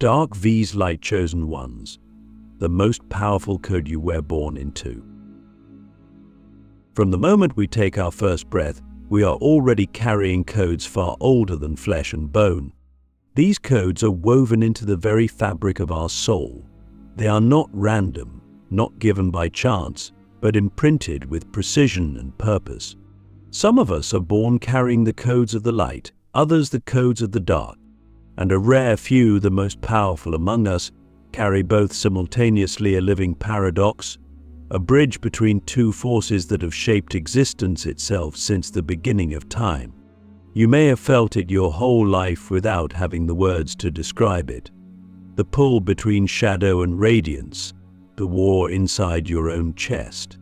Dark vs Light Chosen Ones, the most powerful code you were born into. From the moment we take our first breath, we are already carrying codes far older than flesh and bone. These codes are woven into the very fabric of our soul. They are not random, not given by chance, but imprinted with precision and purpose. Some of us are born carrying the codes of the light, others the codes of the dark, and a rare few, the most powerful among us, carry both simultaneously, a living paradox, a bridge between two forces that have shaped existence itself since the beginning of time. You may have felt it your whole life without having the words to describe it. The pull between shadow and radiance, the war inside your own chest,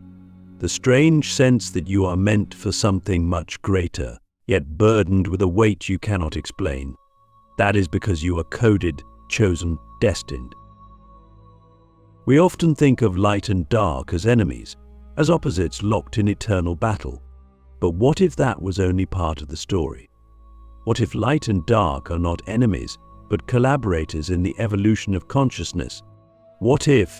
the strange sense that you are meant for something much greater, yet burdened with a weight you cannot explain. That is because you are coded, chosen, destined. We often think of light and dark as enemies, as opposites locked in eternal battle. But what if that was only part of the story? What if light and dark are not enemies, but collaborators in the evolution of consciousness? What if,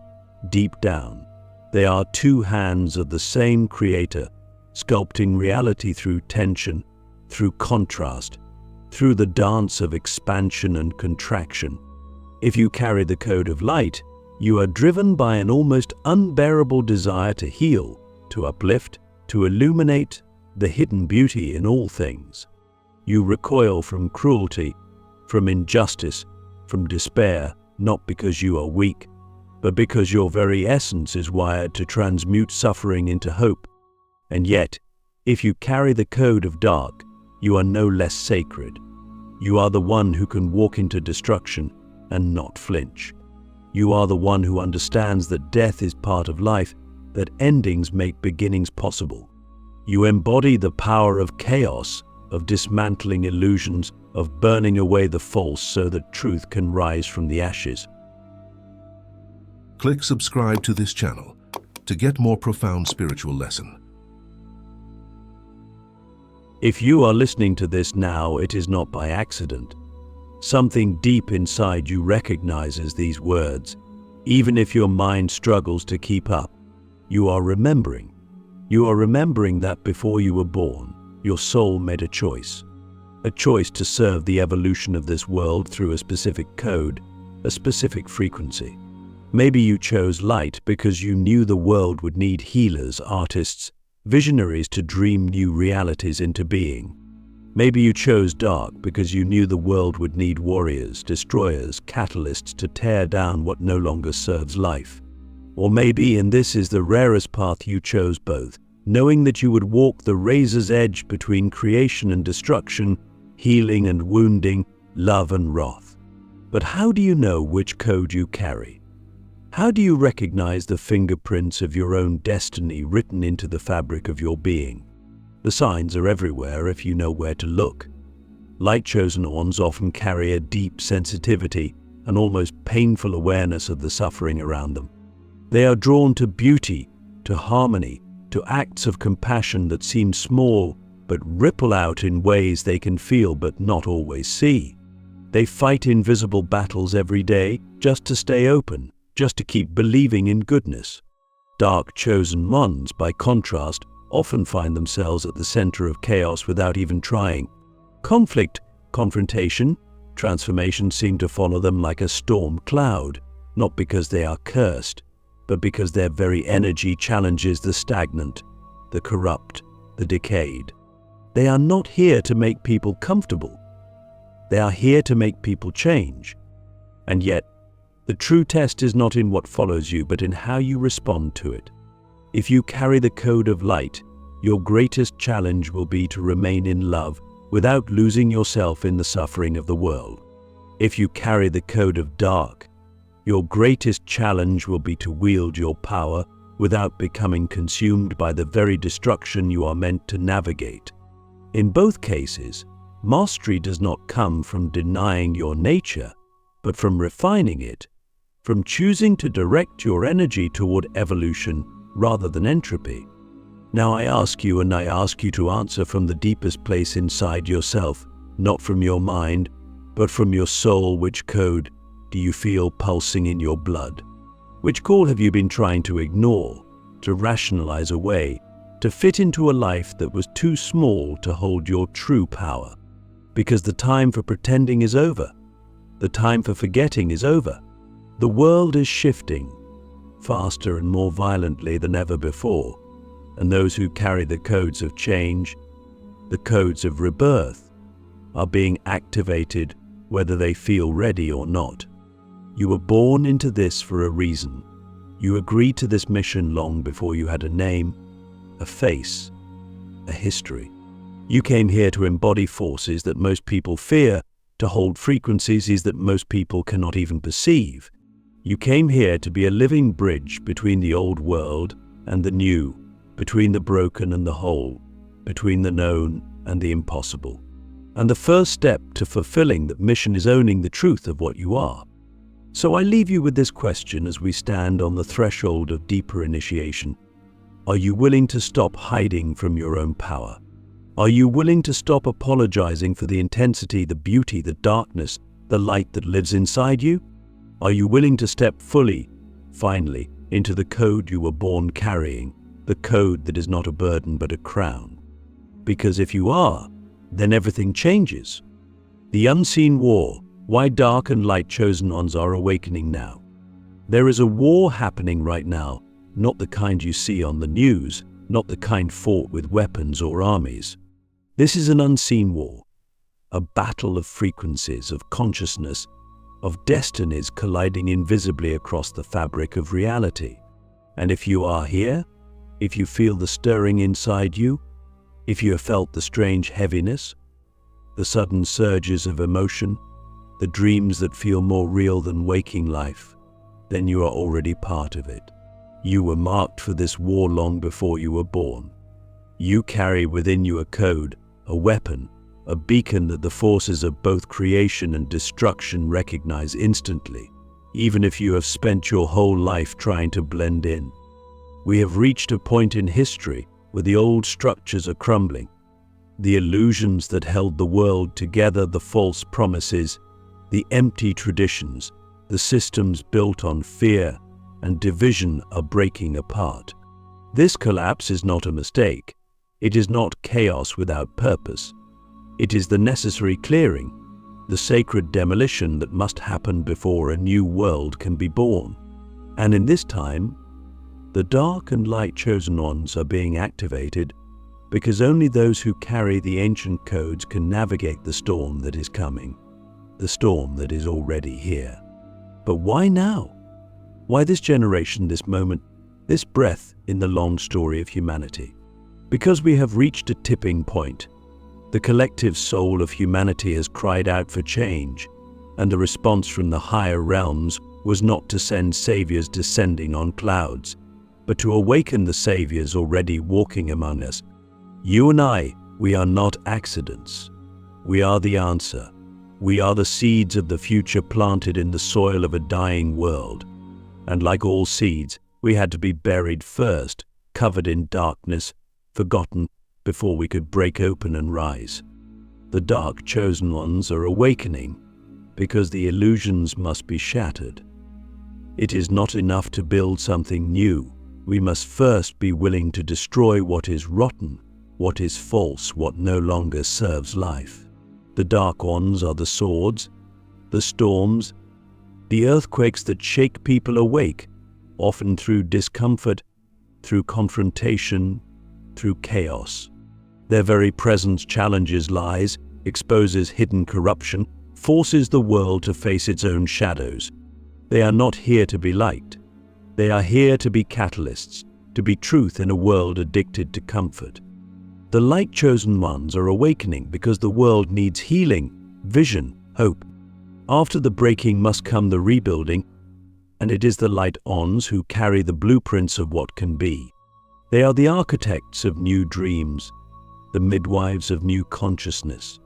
deep down, they are two hands of the same creator, sculpting reality through tension, through contrast, through the dance of expansion and contraction? If you carry the code of light, you are driven by an almost unbearable desire to heal, to uplift, to illuminate the hidden beauty in all things. You recoil from cruelty, from injustice, from despair, not because you are weak, but because your very essence is wired to transmute suffering into hope. And yet, if you carry the code of dark, you are no less sacred. You are the one who can walk into destruction and not flinch. You are the one who understands that death is part of life, that endings make beginnings possible. You embody the power of chaos, of dismantling illusions, of burning away the false so that truth can rise from the ashes. Click subscribe to this channel to get more profound spiritual lesson. If you are listening to this now, it is not by accident. Something deep inside you recognizes these words. Even if your mind struggles to keep up, you are remembering. You are remembering that before you were born, your soul made a choice to serve the evolution of this world through a specific code, a specific frequency. Maybe you chose light because you knew the world would need healers, artists, visionaries to dream new realities into being. Maybe you chose dark because you knew the world would need warriors, destroyers, catalysts to tear down what no longer serves life. Or maybe, and this is the rarest path, you chose both, knowing that you would walk the razor's edge between creation and destruction, healing and wounding, love and wrath. But how do you know which code you carry? How do you recognize the fingerprints of your own destiny written into the fabric of your being? The signs are everywhere if you know where to look. Light-chosen ones often carry a deep sensitivity, an almost painful awareness of the suffering around them. They are drawn to beauty, to harmony, to acts of compassion that seem small but ripple out in ways they can feel but not always see. They fight invisible battles every day just to stay open, just to keep believing in goodness. Dark chosen ones, by contrast, often find themselves at the center of chaos without even trying. Conflict, confrontation, transformation seem to follow them like a storm cloud, not because they are cursed, but because their very energy challenges the stagnant, the corrupt, the decayed. They are not here to make people comfortable. They are here to make people change. And yet, the true test is not in what follows you, but in how you respond to it. If you carry the code of light, your greatest challenge will be to remain in love without losing yourself in the suffering of the world. If you carry the code of dark, your greatest challenge will be to wield your power without becoming consumed by the very destruction you are meant to navigate. In both cases, mastery does not come from denying your nature, but from refining it, from choosing to direct your energy toward evolution rather than entropy. Now I ask you, and I ask you to answer from the deepest place inside yourself, not from your mind, but from your soul, which code do you feel pulsing in your blood? Which call have you been trying to ignore, to rationalize away, to fit into a life that was too small to hold your true power? Because the time for pretending is over. The time for forgetting is over. The world is shifting, faster and more violently than ever before, and those who carry the codes of change, the codes of rebirth, are being activated whether they feel ready or not. You were born into this for a reason. You agreed to this mission long before you had a name, a face, a history. You came here to embody forces that most people fear, to hold frequencies that most people cannot even perceive. You came here to be a living bridge between the old world and the new, between the broken and the whole, between the known and the impossible. And the first step to fulfilling that mission is owning the truth of what you are. So I leave you with this question as we stand on the threshold of deeper initiation. Are you willing to stop hiding from your own power? Are you willing to stop apologizing for the intensity, the beauty, the darkness, the light that lives inside you? Are you willing to step fully, finally, into the code you were born carrying, the code that is not a burden but a crown? Because if you are, then everything changes. The unseen war, why dark and light chosen ones are awakening now. There is a war happening right now, not the kind you see on the news, not the kind fought with weapons or armies. This is an unseen war, a battle of frequencies, of consciousness, of destinies colliding invisibly across the fabric of reality. And if you are here, if you feel the stirring inside you, if you have felt the strange heaviness, the sudden surges of emotion, the dreams that feel more real than waking life, then you are already part of it. You were marked for this war long before you were born. You carry within you a code, a weapon, a beacon that the forces of both creation and destruction recognize instantly, even if you have spent your whole life trying to blend in. We have reached a point in history where the old structures are crumbling. The illusions that held the world together, the false promises, the empty traditions, the systems built on fear and division are breaking apart. This collapse is not a mistake. It is not chaos without purpose. It is the necessary clearing, the sacred demolition that must happen before a new world can be born. And in this time, the dark and light chosen ones are being activated because only those who carry the ancient codes can navigate the storm that is coming, the storm that is already here. But why now? Why this generation, this moment, this breath in the long story of humanity? Because we have reached a tipping point. The collective soul of humanity has cried out for change, and the response from the higher realms was not to send saviors descending on clouds, but to awaken the saviors already walking among us. You and I, we are not accidents. We are the answer. We are the seeds of the future planted in the soil of a dying world. And like all seeds, we had to be buried first, covered in darkness, forgotten, before we could break open and rise. The dark chosen ones are awakening, because the illusions must be shattered. It is not enough to build something new. We must first be willing to destroy what is rotten, what is false, what no longer serves life. The dark ones are the swords, the storms, the earthquakes that shake people awake, often through discomfort, through confrontation, through chaos. Their very presence challenges lies, exposes hidden corruption, forces the world to face its own shadows. They are not here to be liked. They are here to be catalysts, to be truth in a world addicted to comfort. The light-chosen ones are awakening because the world needs healing, vision, hope. After the breaking must come the rebuilding, and it is the light-ons who carry the blueprints of what can be. They are the architects of new dreams, the midwives of new consciousness.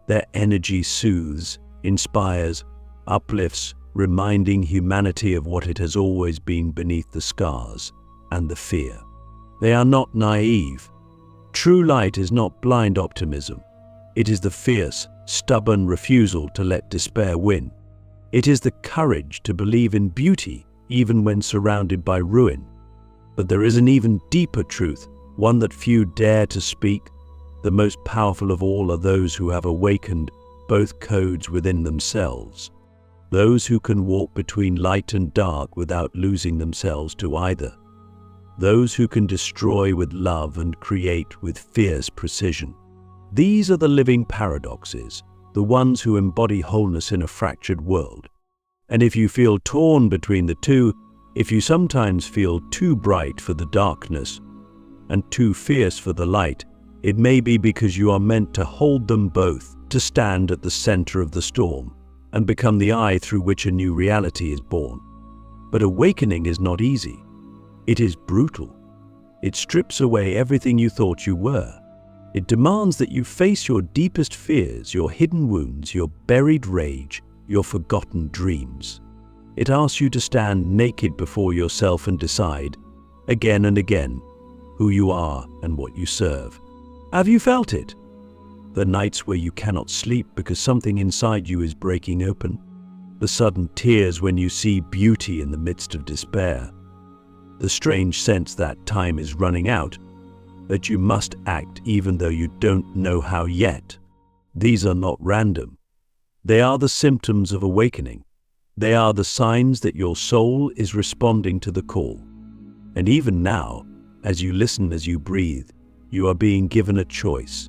Their energy soothes, inspires, uplifts, reminding humanity of what it has always been beneath the scars and the fear. They are not naive. True light is not blind optimism. It is the fierce, stubborn refusal to let despair win. It is the courage to believe in beauty even when surrounded by ruin. But there is an even deeper truth, one that few dare to speak. The most powerful of all are those who have awakened both codes within themselves. Those who can walk between light and dark without losing themselves to either. Those who can destroy with love and create with fierce precision. These are the living paradoxes, the ones who embody wholeness in a fractured world. And if you feel torn between the two, if you sometimes feel too bright for the darkness and too fierce for the light, it may be because you are meant to hold them both, to stand at the center of the storm and become the eye through which a new reality is born. But awakening is not easy. It is brutal. It strips away everything you thought you were. It demands that you face your deepest fears, your hidden wounds, your buried rage, your forgotten dreams. It asks you to stand naked before yourself and decide, again and again, who you are and what you serve. Have you felt it? The nights where you cannot sleep because something inside you is breaking open. The sudden tears when you see beauty in the midst of despair. The strange sense that time is running out, that you must act even though you don't know how yet. These are not random. They are the symptoms of awakening. They are the signs that your soul is responding to the call. And even now, as you listen, as you breathe, you are being given a choice.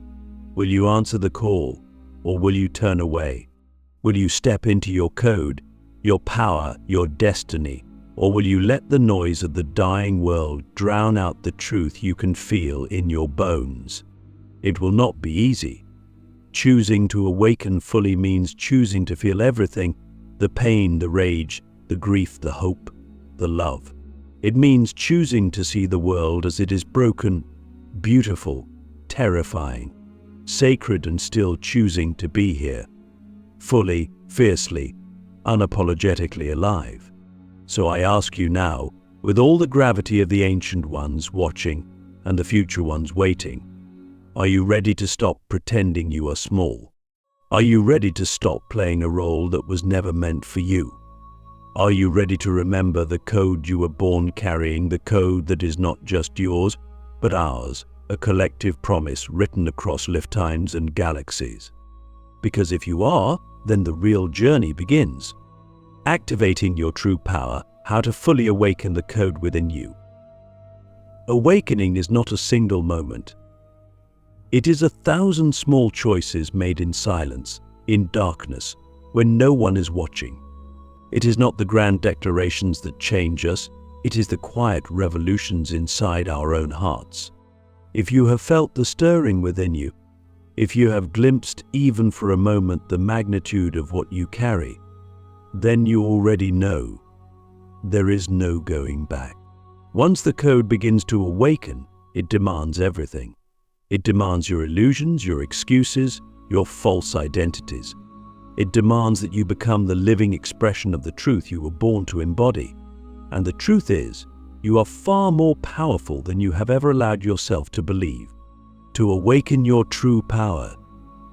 Will you answer the call, or will you turn away? Will you step into your code, your power, your destiny, or will you let the noise of the dying world drown out the truth you can feel in your bones? It will not be easy. Choosing to awaken fully means choosing to feel everything, the pain, the rage, the grief, the hope, the love. It means choosing to see the world as it is broken, beautiful, terrifying, sacred, and still choosing to be here, fully, fiercely, unapologetically alive. So I ask you now, with all the gravity of the ancient ones watching and the future ones waiting, are you ready to stop pretending you are small? Are you ready to stop playing a role that was never meant for you? Are you ready to remember the code you were born carrying, the code that is not just yours, but ours, a collective promise written across lifetimes and galaxies? Because if you are, then the real journey begins. Activating your true power, how to fully awaken the code within you. Awakening is not a single moment. It is 1,000 small choices made in silence, in darkness, when no one is watching. It is not the grand declarations that change us, it is the quiet revolutions inside our own hearts. If you have felt the stirring within you, if you have glimpsed even for a moment the magnitude of what you carry, then you already know there is no going back. Once the code begins to awaken, it demands everything. It demands your illusions, your excuses, your false identities. It demands that you become the living expression of the truth you were born to embody. And the truth is, you are far more powerful than you have ever allowed yourself to believe. To awaken your true power,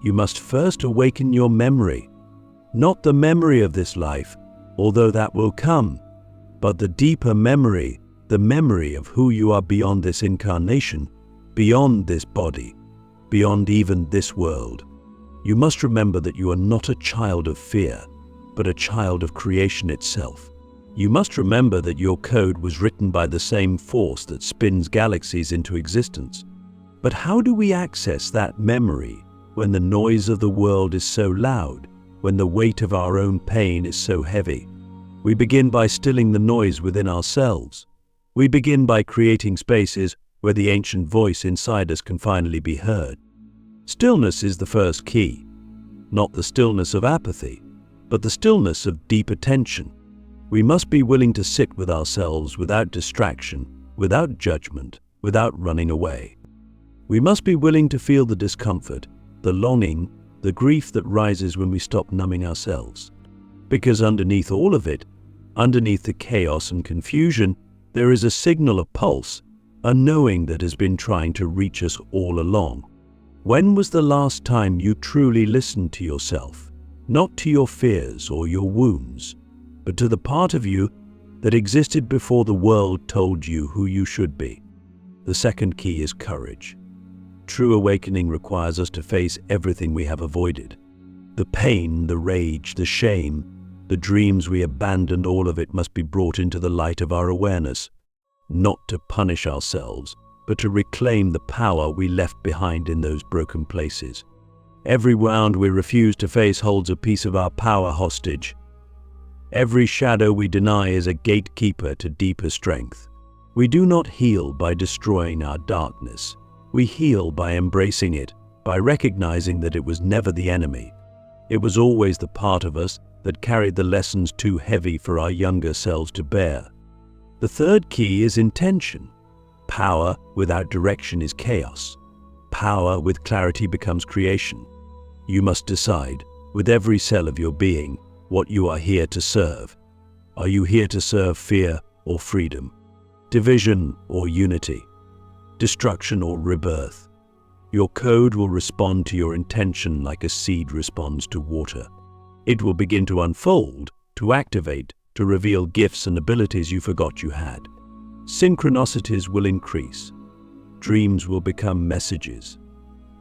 you must first awaken your memory. Not the memory of this life, although that will come, but the deeper memory, the memory of who you are beyond this incarnation, beyond this body, beyond even this world. You must remember that you are not a child of fear, but a child of creation itself. You must remember that your code was written by the same force that spins galaxies into existence. But how do we access that memory when the noise of the world is so loud, when the weight of our own pain is so heavy? We begin by stilling the noise within ourselves. We begin by creating spaces where the ancient voice inside us can finally be heard. Stillness is the first key, not the stillness of apathy, but the stillness of deep attention. We must be willing to sit with ourselves without distraction, without judgment, without running away. We must be willing to feel the discomfort, the longing, the grief that rises when we stop numbing ourselves. Because underneath all of it, underneath the chaos and confusion, there is a signal, a pulse, a knowing that has been trying to reach us all along. When was the last time you truly listened to yourself? not to your fears or your wounds, but to the part of you that existed before the world told you who you should be. The second key is courage. True awakening requires us to face everything we have avoided. The pain, the rage, the shame, the dreams we abandoned, all of it must be brought into the light of our awareness, not to punish ourselves, but to reclaim the power we left behind in those broken places. Every wound we refuse to face holds a piece of our power hostage. Every shadow we deny is a gatekeeper to deeper strength. We do not heal by destroying our darkness. We heal by embracing it, by recognizing that it was never the enemy. It was always the part of us that carried the lessons too heavy for our younger selves to bear. The third key is intention. Power without direction is chaos. Power with clarity becomes creation. You must decide, with every cell of your being, what you are here to serve. Are you here to serve fear or freedom? Division or unity? Destruction or rebirth? Your code will respond to your intention like a seed responds to water. It will begin to unfold, to activate, to reveal gifts and abilities you forgot you had. Synchronicities will increase. Dreams will become messages.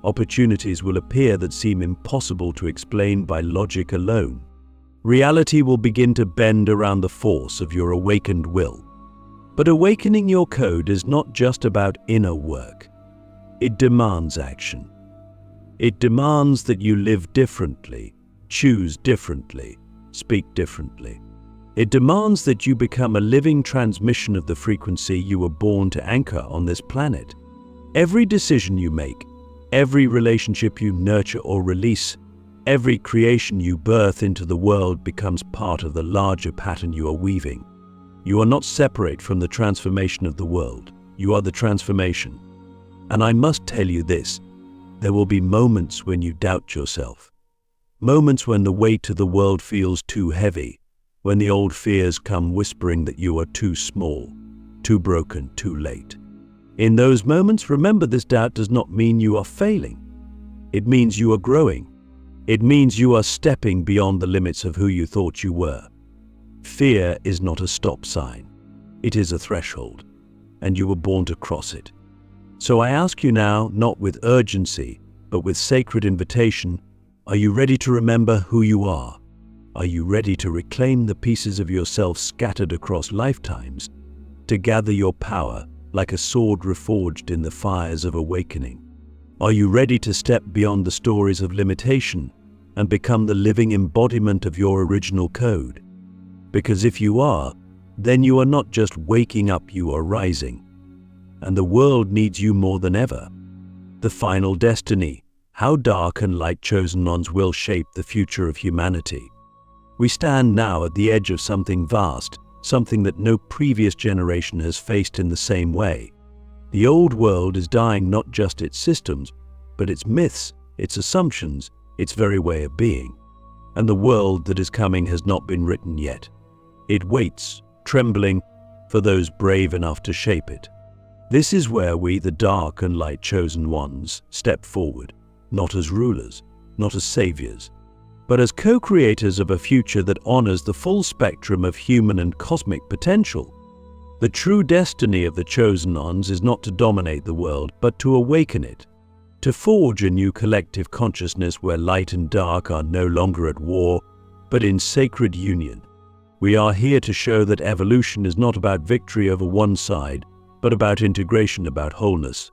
Opportunities will appear that seem impossible to explain by logic alone. Reality will begin to bend around the force of your awakened will. But awakening your code is not just about inner work. It demands action. It demands that you live differently, choose differently, speak differently. It demands that you become a living transmission of the frequency you were born to anchor on this planet. Every decision you make, every relationship you nurture or release, every creation you birth into the world becomes part of the larger pattern you are weaving. You are not separate from the transformation of the world. You are the transformation. And I must tell you this, there will be moments when you doubt yourself. Moments when the weight of the world feels too heavy, when the old fears come whispering that you are too small, too broken, too late. In those moments, remember, this doubt does not mean you are failing. It means you are growing. It means you are stepping beyond the limits of who you thought you were. Fear is not a stop sign. It is a threshold, and you were born to cross it. So I ask you now, not with urgency, but with sacred invitation, are you ready to remember who you are? Are you ready to reclaim the pieces of yourself scattered across lifetimes, to gather your power like a sword reforged in the fires of awakening? Are you ready to step beyond the stories of limitation and become the living embodiment of your original code? Because if you are, then you are not just waking up, you are rising. And the world needs you more than ever. The final destiny, how dark and light chosen ones will shape the future of humanity. We stand now at the edge of something vast, something that no previous generation has faced in the same way. The old world is dying, not just its systems, but its myths, its assumptions, its very way of being. And the world that is coming has not been written yet. It waits, trembling, for those brave enough to shape it. This is where we, the dark and light chosen ones, step forward, not as rulers, not as saviors, but as co-creators of a future that honors the full spectrum of human and cosmic potential. The true destiny of the chosen ones is not to dominate the world, but to awaken it, to forge a new collective consciousness where light and dark are no longer at war, but in sacred union. We are here to show that evolution is not about victory over one side, but about integration, about wholeness.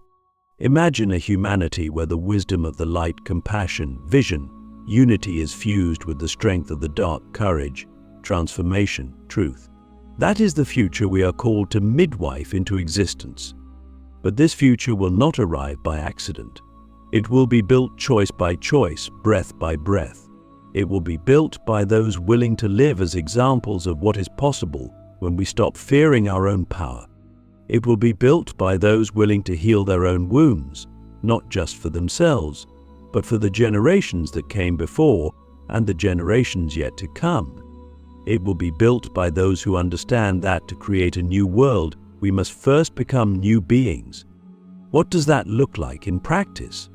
Imagine a humanity where the wisdom of the light, compassion, vision, unity is fused with the strength of the dark, courage, transformation, truth. That is the future we are called to midwife into existence. But this future will not arrive by accident. It will be built choice by choice, breath by breath. It will be built by those willing to live as examples of what is possible when we stop fearing our own power. It will be built by those willing to heal their own wounds, not just for themselves, but for the generations that came before and the generations yet to come. It will be built by those who understand that to create a new world, we must first become new beings. What does that look like in practice?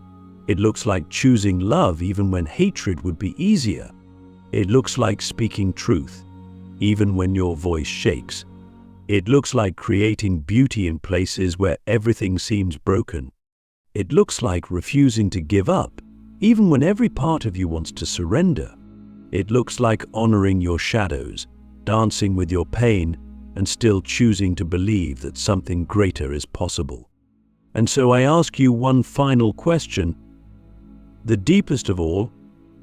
It looks like choosing love even when hatred would be easier. It looks like speaking truth, even when your voice shakes. It looks like creating beauty in places where everything seems broken. It looks like refusing to give up, even when every part of you wants to surrender. It looks like honoring your shadows, dancing with your pain, and still choosing to believe that something greater is possible. And so I ask you one final question. The deepest of all,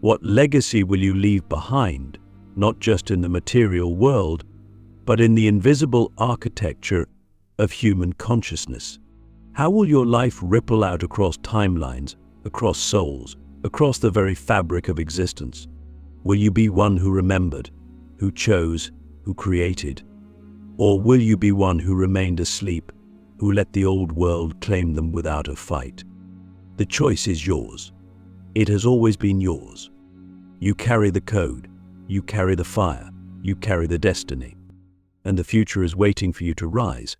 what legacy will you leave behind, not just in the material world, but in the invisible architecture of human consciousness? How will your life ripple out across timelines, across souls, across the very fabric of existence? Will you be one who remembered, who chose, who created? Or will you be one who remained asleep, who let the old world claim them without a fight? The choice is yours. It has always been yours. You carry the code, you carry the fire, you carry the destiny. And the future is waiting for you to rise,